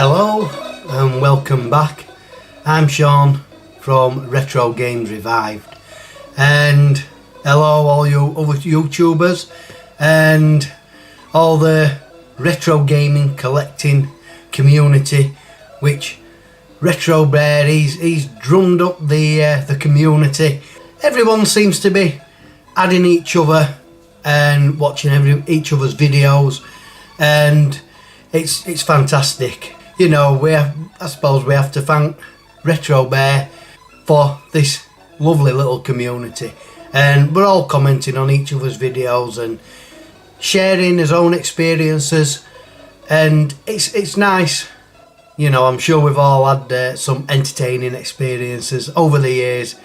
Hello and welcome back. I'm Sean from Retro Games Revived, and hello all you other YouTubers and all the retro gaming collecting community, which Retro Bear he's drummed up the community. Everyone seems to be adding each other and watching each other's videos, and it's fantastic. You know, I suppose we have to thank Retro Bear for this lovely little community, and we're all commenting on each other's videos and sharing his own experiences, and it's nice. You know, I'm sure we've all had some entertaining experiences over the years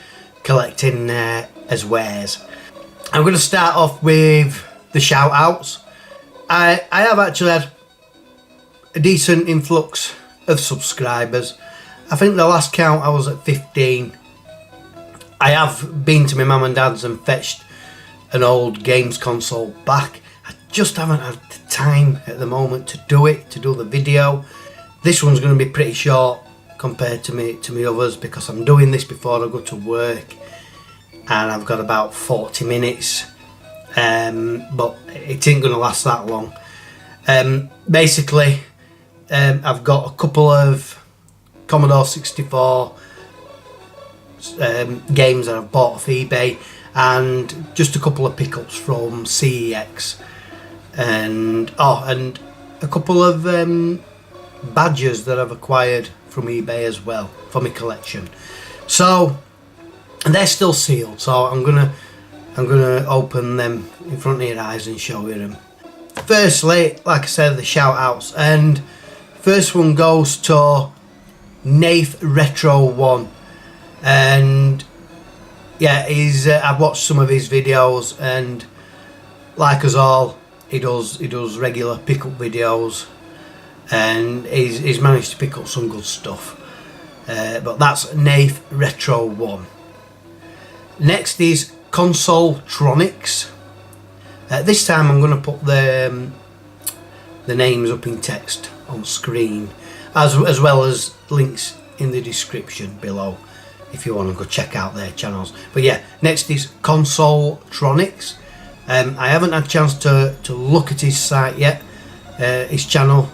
collecting as wares. I'm going to start off with the shout outs. I have actually had a decent influx of subscribers. I think the last count I was at 15. I have been to my mum and dad's and fetched an old games console back. I just haven't had the time at the moment to do the video. This one's going to be pretty short compared to me others, because I'm doing this before I go to work and I've got about 40 minutes, but it ain't going to last that long. Basically, I've got a couple of Commodore 64 games that I've bought off eBay, and just a couple of pickups from CEX, and a couple of badges that I've acquired from eBay as well for my collection. So, and they're still sealed, so I'm gonna open them in front of your eyes and show you them. Firstly, like I said, the shout outs, and first one goes to Nath Retro 1, and yeah, I've watched some of his videos, and like us all, he does regular pickup videos, and he's managed to pick up some good stuff. But that's Nath Retro 1. Next is Consoletronics. This time I'm going to put the names up in text on screen, as well as links in the description below if you want to go check out their channels. But yeah, next is Consoletronics. I haven't had a chance to look at his site yet, his channel,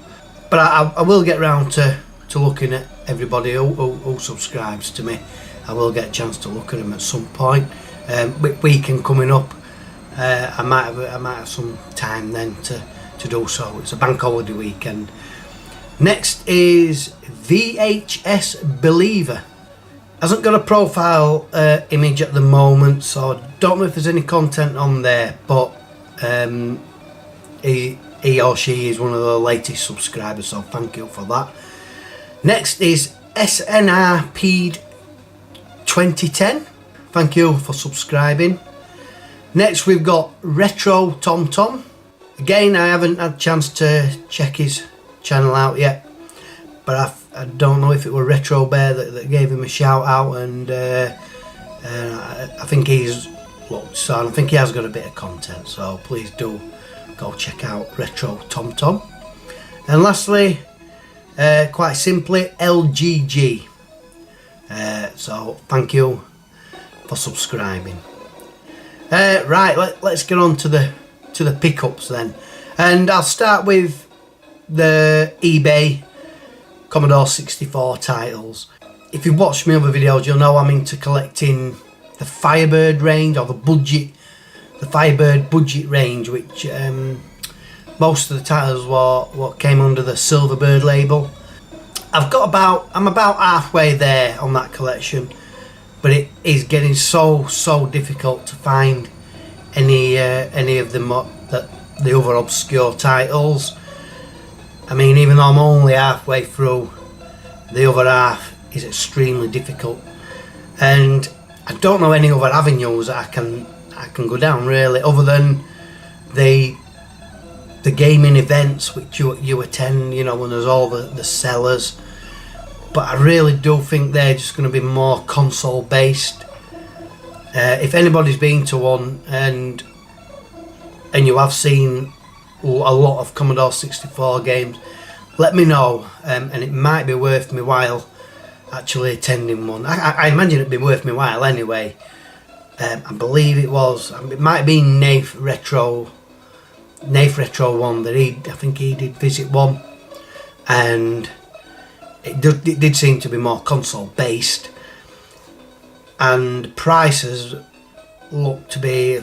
but I will get round to looking at everybody who subscribes to me. I will get a chance to look at them at some point. Weekend coming up, I might have some time then to do so. It's a bank holiday weekend. Next is VHS Believer. Hasn't got a profile image at the moment, so I don't know if there's any content on there, but he or she is one of the latest subscribers, so thank you for that. Next is SNRP 2010. Thank you for subscribing. Next we've got Retro Tom Tom. Again, I haven't had a chance to check his channel out yet, but I don't know if it were Retro Bear that gave him a shout out, and I think he's looked, so I think he has got a bit of content, so please do go check out Retro Tom Tom. And lastly, quite simply, LGG. So thank you for subscribing. Right, let's get on to the pickups then, and I'll start with the eBay Commodore 64 titles. If you've watched my other videos, you'll know I'm into collecting the Firebird range, or the Firebird budget range, which most of the titles were what came under the Silverbird label. I'm about halfway there on that collection, but it is getting so difficult to find any of the other obscure titles. I mean, even though I'm only halfway through, the other half is extremely difficult, and I don't know any other avenues that I can go down really, other than the gaming events which you attend, you know, when there's all the sellers. But I really do think they're just going to be more console based. If anybody's been to one and you have seen a lot of Commodore 64 games, let me know, and it might be worth me while actually attending one. I imagine it'd be worth me while anyway. I believe it might have been Nath Retro 1 that I think he did visit one, and it did seem to be more console based, and prices look to be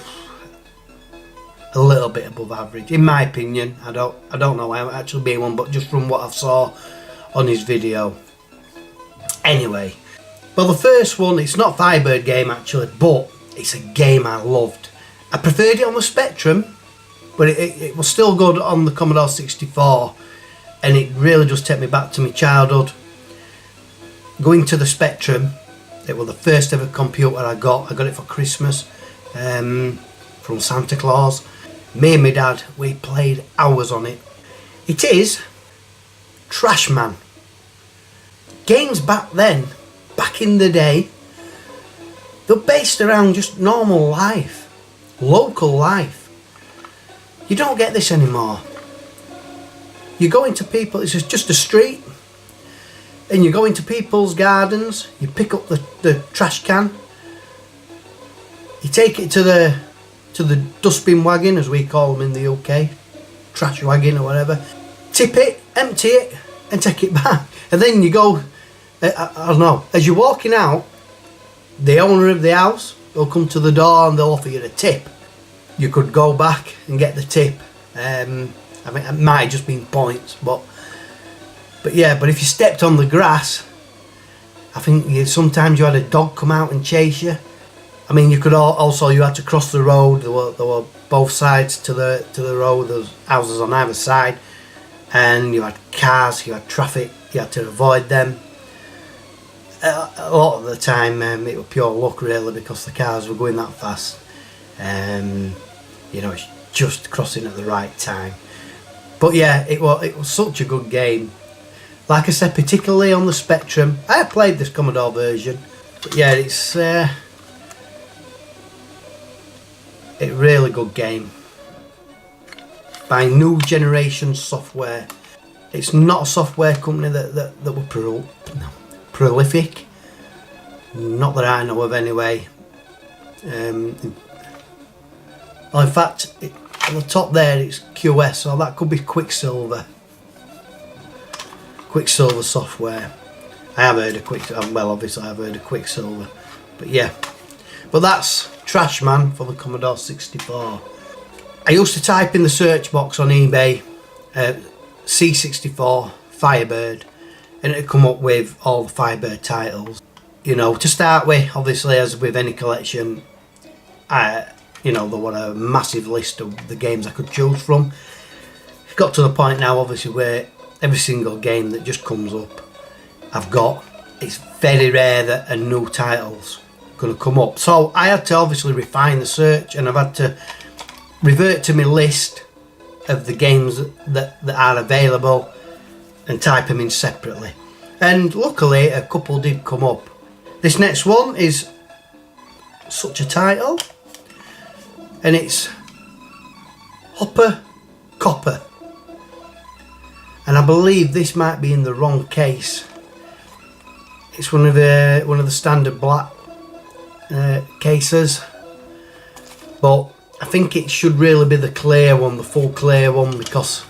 a little bit above average in my opinion. I don't know, I haven't actually been one, but just from what I've saw on his video. Anyway, well, the first one, it's not a Firebird game actually, but it's a game I loved. I preferred it on the Spectrum, but it was still good on the Commodore 64, and it really just took me back to my childhood. Going to the Spectrum, it was the first ever computer I got it for Christmas from Santa Claus. Me and my dad, we played hours on it. It is Trash Man. Games back then, back in the day, they're based around just normal life, local life. You don't get this anymore. You go into people, it's just a street, and you go into people's gardens, you pick up the trash can, you take it to the dustbin wagon, as we call them in the UK, trash wagon or whatever, tip it, empty it, and take it back. And then you go, I don't know, as you're walking out, the owner of the house will come to the door and they'll offer you a tip. You could go back and get the tip. I mean, it might have just been points, but yeah. But if you stepped on the grass, I think sometimes you had a dog come out and chase you. I mean, you could also, you had to cross the road. There were both sides to the road. There was houses on either side, and you had cars, you had traffic, you had to avoid them. A lot of the time it was pure luck really, because the cars were going that fast. You know, it's just crossing at the right time. But yeah, it was such a good game. Like I said, particularly on the Spectrum. I have played this Commodore version, but yeah, it's a really good game by New Generation Software. It's not a software company that were prolific, not that I know of anyway. Well, in fact, on the top there it's QS, so that could be Quicksilver Software. I have heard of Quicksilver, well obviously I've heard of Quicksilver, but yeah. But that's Trash Man for the Commodore 64. I used to type in the search box on eBay C64 Firebird, and it'd come up with all the Firebird titles. You know, to start with, obviously, as with any collection, you know, there were a massive list of the games I could choose from. It's got to the point now, obviously, where every single game that just comes up, I've got. It's very rare that a new title's going to come up. So I had to obviously refine the search, and I've had to revert to my list of the games that are available and type them in separately. And luckily, a couple did come up. This next one is such a title, and it's Hopper Copper. And I believe this might be in the wrong case. It's one of the standard black cases, but I think it should really be the clear one, the full clear one, because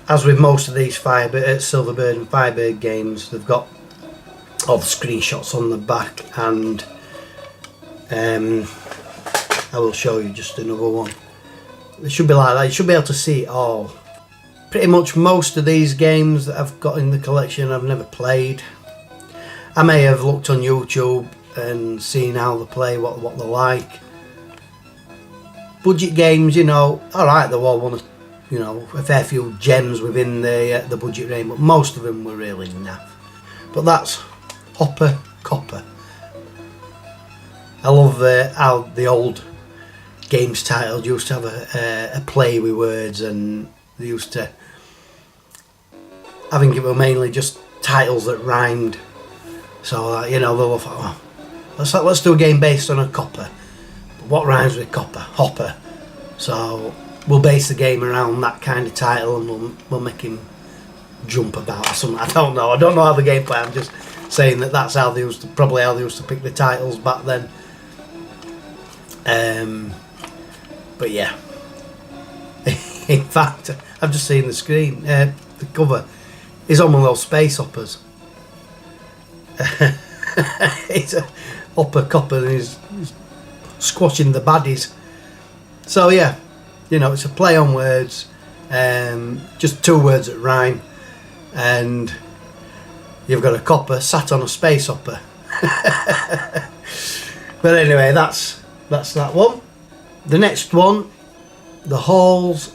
as with most of these Silverbird and Firebird games, they've got all the screenshots on the back, and I will show you just another one. It should be like that. You should be able to see it all. Pretty much most of these games that I've got in the collection I've never played. I may have looked on YouTube and seen how they play, what they're like. Budget games, you know, alright, there were one, you know, a fair few gems within the budget range, but most of them were really naff. But that's Hopper Copper. I love how the old games titles used to have a play with words, and they used to, I think it were mainly just titles that rhymed. So you know, they were like, oh, let's do a game based on a copper. But what rhymes with copper? Hopper. So we'll base the game around that kind of title, and we'll make him jump about or something. I don't know how the game play. I'm just saying that's how they used to, probably how they used to pick the titles back then. But yeah. In fact, I've just seen the screen, the cover is on one of those space hoppers. It's a hopper copper and he's squashing the baddies. So yeah, you know, it's a play on words, just 2 words that rhyme, and you've got a copper sat on a space hopper. But anyway, that's that one. The next one, the Halls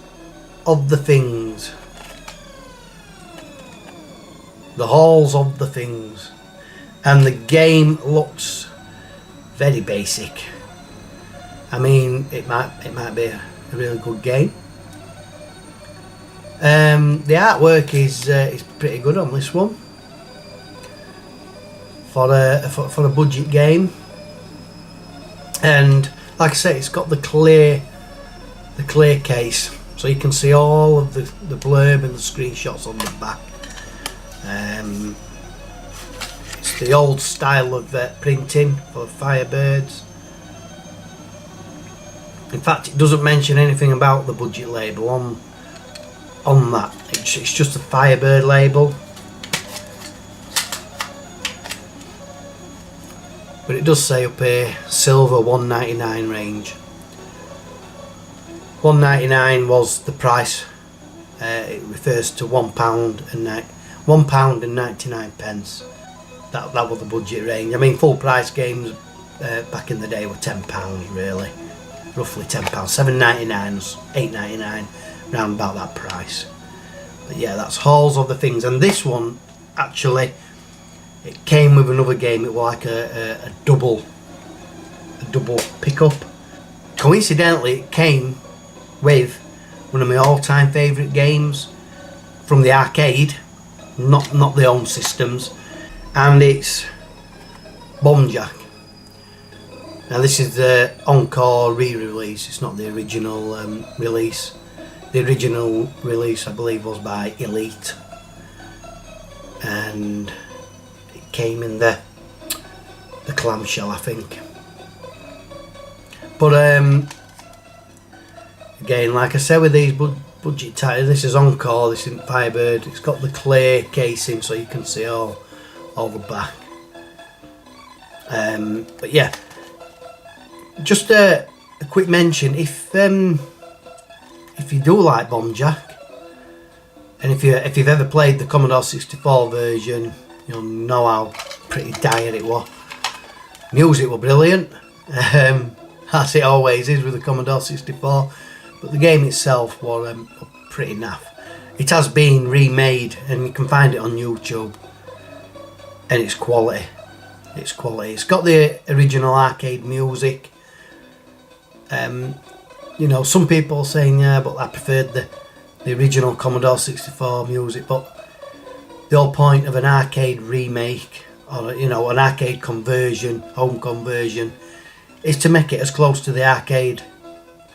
of the Things. The Halls of the Things. And the game looks very basic. I mean, it might be a really good game. The artwork is pretty good on this one. For a budget game. And like I say, it's got the clear case, so you can see all of the blurb and the screenshots on the back. It's the old style of printing for Firebirds. In fact, it doesn't mention anything about the budget label on that. It's just a Firebird label. But it does say up here, silver $1.99 range. $1.99 was the price. It refers to £1.99. That was the budget range. I mean, full price games back in the day were £10 really, roughly £10. $7.99, $8.99, round about that price. But yeah, that's Halls of the Things, and this one actually, it came with another game. It was like a double pickup. Coincidentally, it came with one of my all-time favourite games from the arcade, not the home systems, and it's Bomb Jack. Now this is the encore re-release. It's not the original release. The original release, I believe, was by Elite, and came in the clamshell, I think. But again, like I said, with these budget titles, this is Encore, this isn't Firebird. It's got the clear casing so you can see all the back. But yeah, just a quick mention, if you do like Bomb Jack, and if you've ever played the Commodore 64 version, you'll know how pretty dire it was. Music was brilliant, as it always is with the Commodore 64, but the game itself was pretty naff. It has been remade and you can find it on YouTube, and it's quality. It's quality. It's got the original arcade music. You know, some people are saying, yeah, but I preferred the original Commodore 64 music, but the whole point of an arcade remake, or you know, an arcade conversion, home conversion, is to make it as close to the arcade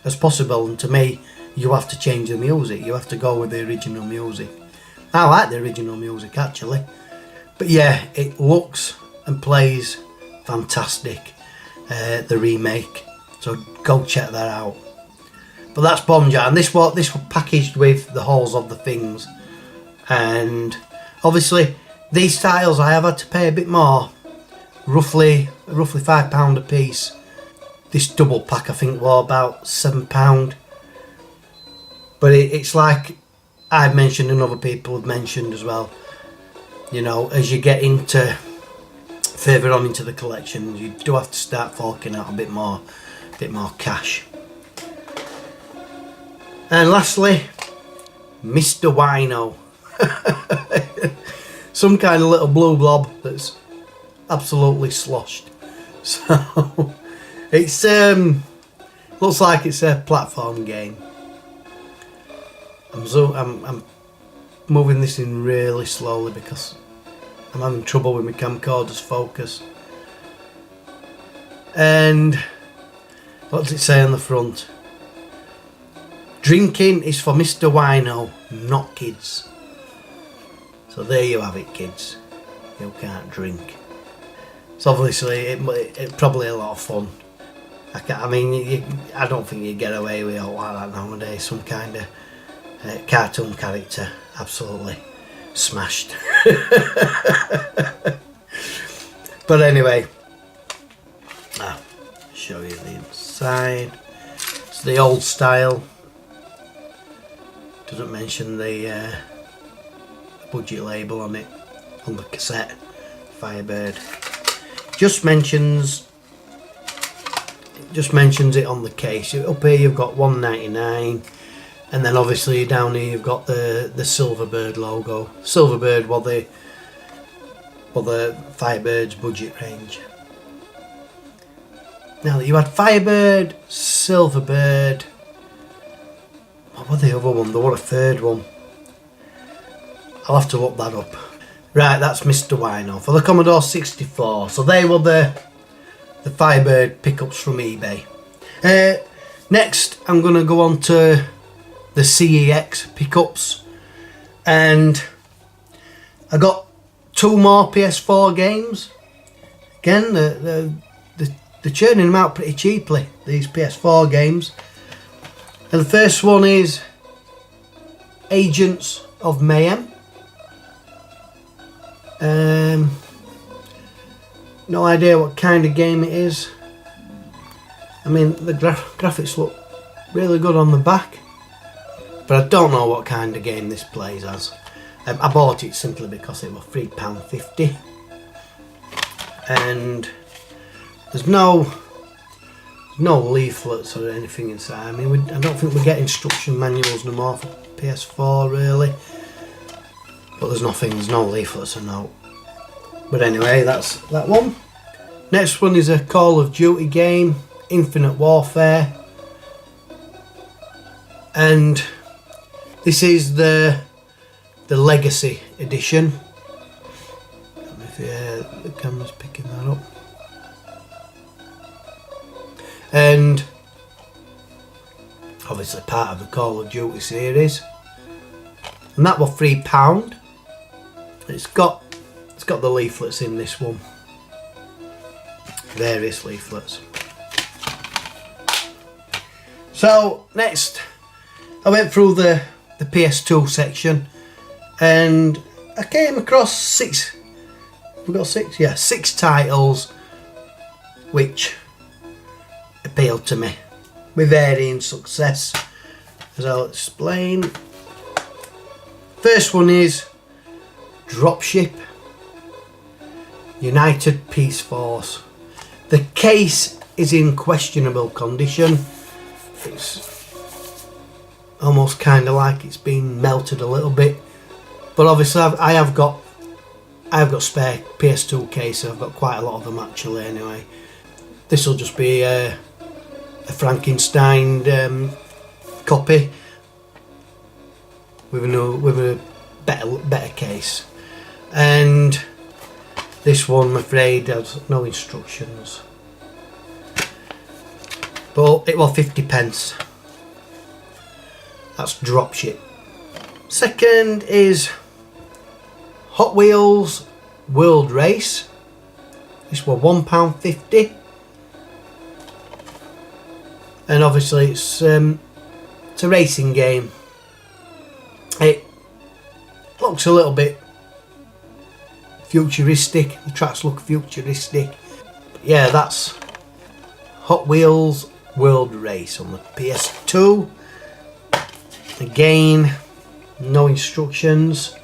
as possible. And to me, you have to change the music. You have to go with the original music. I like the original music actually, but yeah, it looks and plays fantastic. The remake, so go check that out. But that's Bomb Jack, and this was packaged with the Halls of the Things, and obviously these titles I have had to pay a bit more, roughly £5 a piece. This double pack I think was about £7, but it's like I've mentioned and other people have mentioned as well, you know, as you get into further on into the collection, you do have to start forking out a bit more cash. And lastly, Mr. Wino. Some kind of little blue blob that's absolutely sloshed. So it's looks like it's a platform game. I'm moving this in really slowly because I'm having trouble with my camcorder's focus. And what does it say on the front? Drinking is for Mr. Wino, not kids. So there you have it, kids. You can't drink. So obviously it's probably a lot of fun. I don't think you get away with it like that nowadays. Some kind of cartoon character absolutely smashed. But anyway, I'll show you the inside. It's the old style. Doesn't mention the budget label on it on the cassette. Firebird. Just mentions it on the case. Up here you've got $1.99, and then obviously down here you've got the Silverbird logo. Silverbird the Firebird's budget range. Now that you had Firebird, Silverbird, what was the other one? There was a third one. I'll have to look that up. Right, that's Mr. Wino for the Commodore 64. So they were the Firebird pickups from eBay. Next, I'm going to go on to the CEX pickups, and I got 2 more PS4 games. Again, they're churning them out pretty cheaply, these PS4 games. And the first one is Agents of Mayhem. No idea what kind of game it is. I mean, the graphics look really good on the back, but I don't know what kind of game this plays as. I bought it simply because it was £3.50, and there's no leaflets or anything inside. I mean, I don't think we get instruction manuals no more for PS4 really, but there's no leaflets or no. But anyway, that's that one. Next one is a Call of Duty game, Infinite Warfare, and this is the Legacy edition. I don't know if the camera's picking that up. And obviously part of the Call of Duty series, and that was £3. It's got the leaflets in this one, various leaflets. So next, I went through the PS2 section, and I came across 6. We got 6, yeah, 6 titles which appealed to me with varying success, as I'll explain. First one is Dropship United Peace Force. The case is in questionable condition. It's almost kind of like it's been melted a little bit, but obviously I have got spare PS2 cases. I've got quite a lot of them actually. Anyway, this will just be a Frankenstein copy with a better case, and this one, I'm afraid, has no instructions, but it was 50p. That's Dropship. Second is Hot Wheels World Race. This was £1.50, and obviously it's a racing game. It looks a little bit futuristic, the tracks look futuristic. But yeah, that's Hot Wheels World Race on the PS2. Again, no instructions.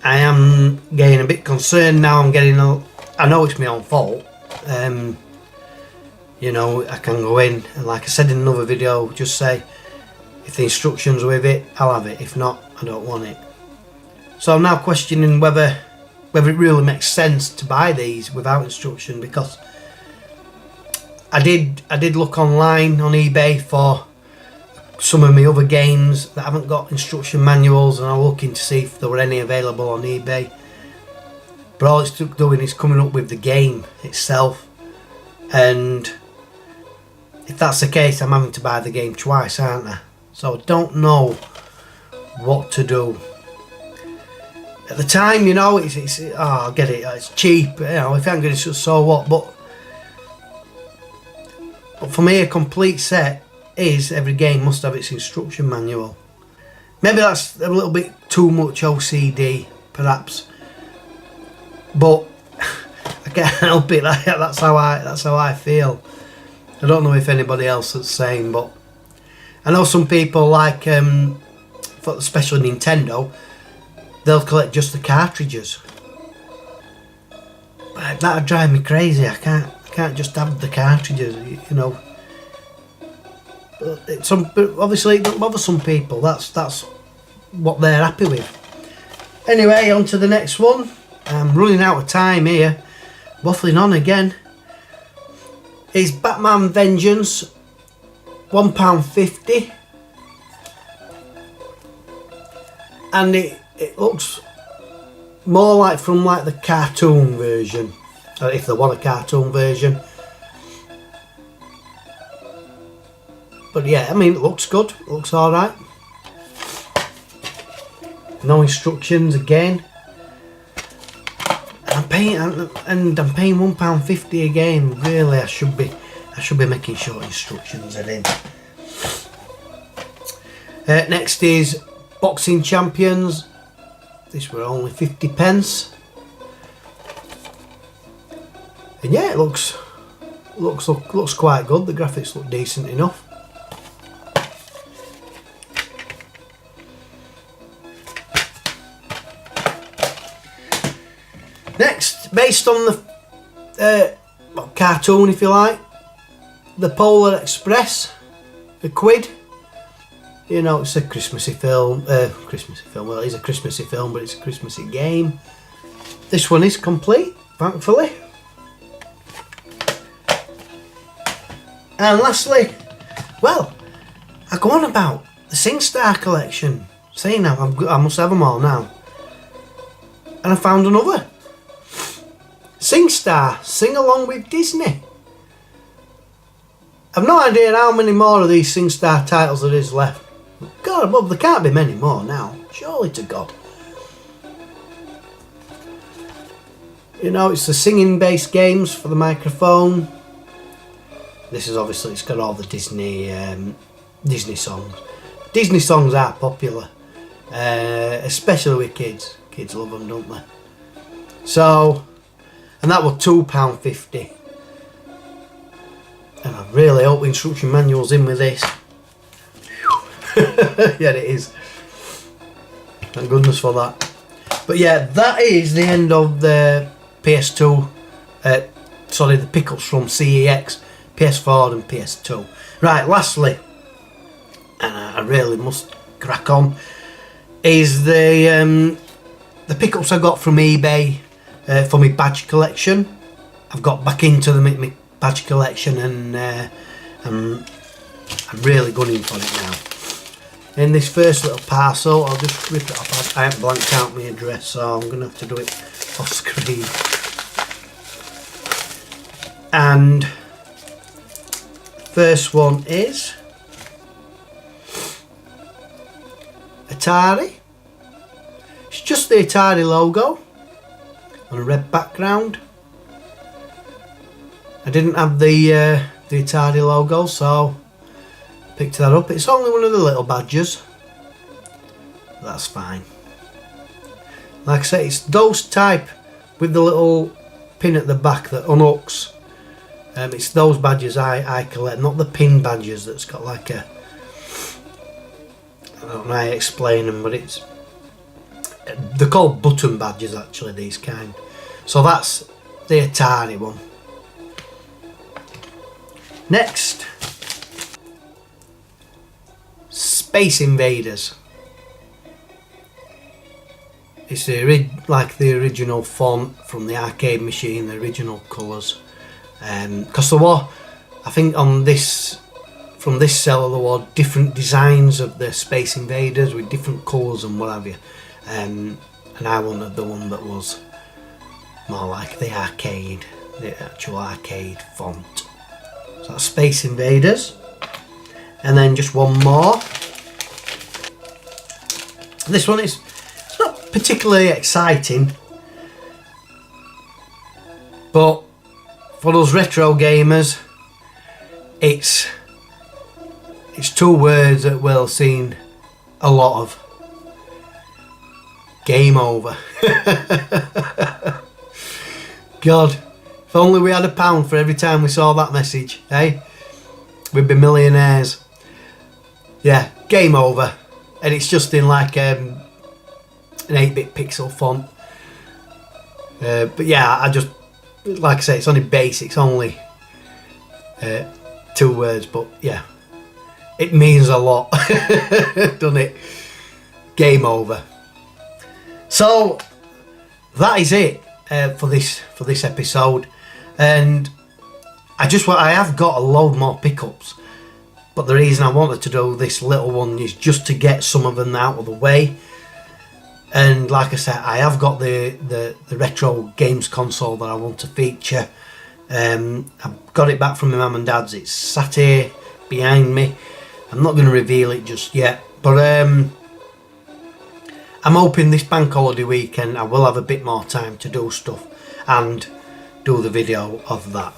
I am getting a bit concerned now. I know it's my own fault. You know, I can go in and, like I said in another video, just say if the instructions are with it, I'll have it. If not, I don't want it. So I'm now questioning whether it really makes sense to buy these without instruction, because I did look online on eBay for some of my other games that haven't got instruction manuals, and I'm looking to see if there were any available on eBay. But all it's doing is coming up with the game itself, and if that's the case, I'm having to buy the game twice, aren't I? So I don't know what to do. At the time, you know, it's oh, I get it, it's cheap, you know, if I ain't get it, so what, but for me a complete set is every game must have its instruction manual. Maybe that's a little bit too much OCD, perhaps, but I can't help it. That's how I feel. I don't know if anybody else is the same, but I know some people like, especially Nintendo, they'll collect just the cartridges. That'd drive me crazy. I can't just have the cartridges, you know. But obviously it doesn't bother some people. That's what they're happy with. Anyway, on to the next one. I'm running out of time here. Waffling on again. It's Batman Vengeance, £1.50, and it looks more like from like the cartoon version, if there was a cartoon version. But yeah, I mean, it looks good. It looks all right. No instructions again. I'm paying £1.50 again. Really, I should be making sure instructions are in. Next is Boxing Champions. This were only 50p. And yeah, it looks quite good. The graphics look decent enough. Next, based on the cartoon, if you like, the Polar Express, the quid. You know, it's a Christmassy film. Well, it is a Christmassy film, but it's a Christmassy game. This one is complete, thankfully. And lastly, well, I go on about the SingStar collection. See now, I must have them all now. And I found another. SingStar, Sing Along with Disney. I've no idea how many more of these SingStar titles there is left. God, well, there can't be many more now. Surely to God. You know, it's the singing based games for the microphone. This is obviously, it's got all the Disney songs. Disney songs are popular, especially with kids. Kids love them, don't they? So, and that was £2.50. And I really hope the instruction manual's in with this. Yeah, it is. Thank goodness for that. But yeah, that is the end of the PS2. Sorry, the pickles from CEX, PS4 and PS2. Right, lastly, and I really must crack on, is the pickups I got from eBay for my badge collection. I've got back into my badge collection, and I'm really gunning for it now. In this first little parcel, I'll just rip it off. I haven't blanked out my address, so I'm going to have to do it off screen. And first one is Atari. It's just the Atari logo on a red background. I didn't have the Atari logo, so picked that up. It's only one of the little badges. That's fine. Like I say, it's those type with the little pin at the back that unhooks. It's those badges I collect, not the pin badges that's got like a... I don't know how to explain them, but it's... They're called button badges actually, these kind. So that's the Atari one. Next, Space Invaders. It's like the original font from the arcade machine, the original colours. Because there were, I think on this, from this seller there were different designs of the Space Invaders with different colours and what have you. And I wanted the one that was more like the arcade, the actual arcade font. So that's Space Invaders. And then just one more. This one is, it's not particularly exciting, but for those retro gamers, it's two words that we'll seen a lot of. Game over. God, if only we had £1 for every time we saw that message, eh? We'd be millionaires. Yeah, game over. And it's just in like an 8-bit pixel font. But yeah, I just, like I say, it's only basic, only 2 words, but yeah, it means a lot, doesn't it? Game over. So that is it for this episode, and I have got a load more pickups, but the reason I wanted to do this little one is just to get some of them out of the way. And like I said, I have got the retro games console that I want to feature. I've got it back from my mum and dad's. It's sat here behind me. I'm not going to reveal it just yet, but I'm hoping this bank holiday weekend I will have a bit more time to do stuff and do the video of that.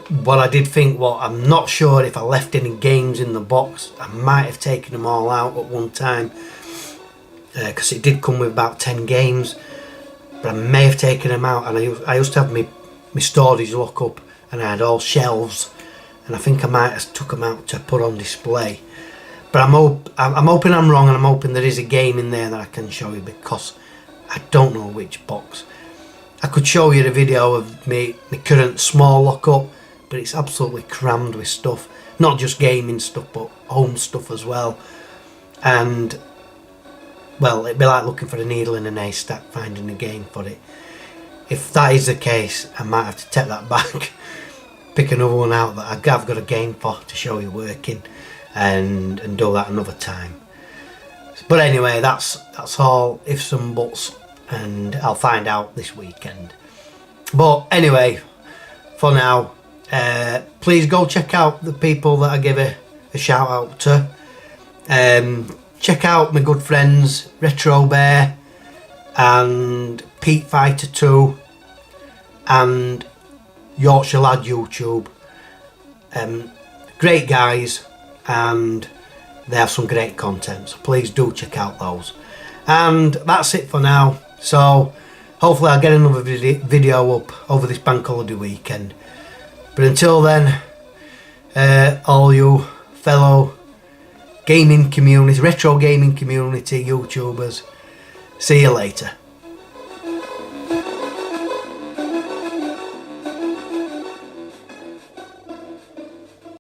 What I did think, I'm not sure if I left any games in the box. I might have taken them all out at one time, because it did come with about 10 games, but I may have taken them out. And I used to have my storage lock up, and I had all shelves, and I think I might have took them out to put on display. But I'm hoping I'm wrong, and I'm hoping there is a game in there that I can show you, because I don't know which box. I could show you the video of my current small lockup, but it's absolutely crammed with stuff. Not just gaming stuff, but home stuff as well. And, well, it'd be like looking for a needle in a haystack, finding a game for it. If that is the case, I might have to take that back, pick another one out that I've got a game for to show you working, and do that another time. But anyway, that's all ifs and buts, and I'll find out this weekend. But anyway, for now, please go check out the people that I give a shout out to. Check out my good friends Retro Bear and Pete Fighter 2 and Yorkshire Lad YouTube. Great guys, and they have some great content, so please do check out those. And that's it for now, so hopefully I'll get another video up over this bank holiday weekend. But until then, all you fellow gaming community, retro gaming community YouTubers, see you later.